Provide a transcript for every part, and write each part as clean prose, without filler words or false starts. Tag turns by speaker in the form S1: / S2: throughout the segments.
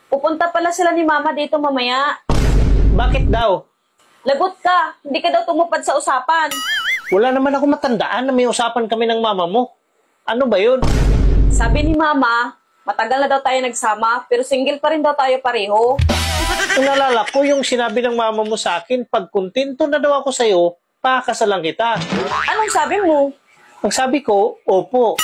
S1: Pupunta pala sila ni Mama dito mamaya.
S2: Bakit daw?
S1: Lagot ka, hindi ka daw tumupad sa usapan.
S2: Wala naman ako matandaan na may usapan kami ng mama mo. Ano ba yun?
S1: Sabi ni Mama, matagal na daw tayo nagsama, pero single pa rin daw tayo pareho.
S2: Nalala ko yung sinabi ng mama mo sa akin, pag kontento na daw ako sa'yo, pakakasalan kita.
S1: Anong sabi mo?
S2: Ang sabi ko, opo.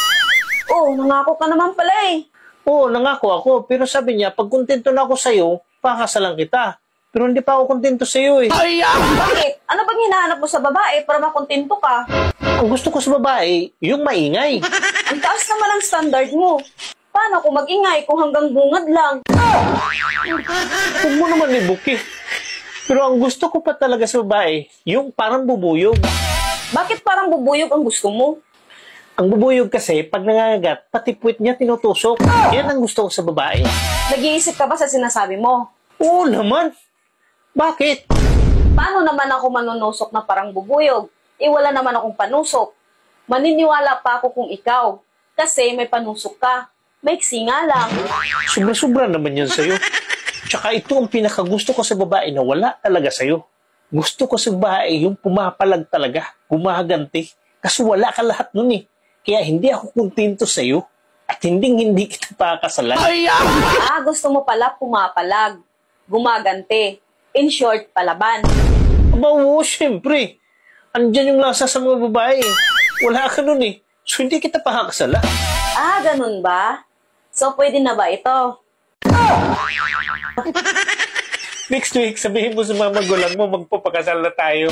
S1: Oh, nangako ka naman pala eh.
S2: Oo, nangako ako. Pero sabi niya, pag kontento na ako sa'yo, pakakasalan kita. Pero hindi pa ako kontento sa'yo eh.
S1: Bakit? Ano bang hinahanap mo sa babae para makontento ka?
S2: Ang gusto ko sa babae, yung maingay.
S1: Ang taas naman ang standard mo. Paano kung mag-ingay kung hanggang bungad lang?
S2: Huwag mo naman ibuki. Pero ang gusto ko pa talaga sa babae, yung parang bubuyog.
S1: Bakit parang bubuyog ang gusto mo?
S2: Ang bubuyog kasi, pag nangangagat, pati puwit niya tinutusok. Yan ang gusto ko sa babae.
S1: Nag-iisip ka ba sa sinasabi mo?
S2: Oo naman. Bakit?
S1: Paano naman ako manunusok na parang bubuyog? Wala naman akong panusok. Maniniwala pa ako kung ikaw. Kasi may panusok ka. Maiksi nga lang.
S2: Sobra-sobra naman yan sa'yo. Tsaka ito ang pinakagusto ko sa babae na wala talaga sa'yo. Gusto ko sa babae yung pumapalag talaga, gumaganti. Kasi wala ka lahat nun eh. Kaya hindi ako kontento sa'yo at hindi kita pakakasalan.
S1: Gusto mo pala pumapalag, gumaganti. In short, palaban.
S2: Aba, oo, syempre. Andyan yung lasa sa mga babae. Wala ka nun eh. So hindi kita pakakasala.
S1: Ganun ba? So, pwede na ba ito?
S2: Next week, sabihin mo sa mga magulang mo, magpapakasal na tayo.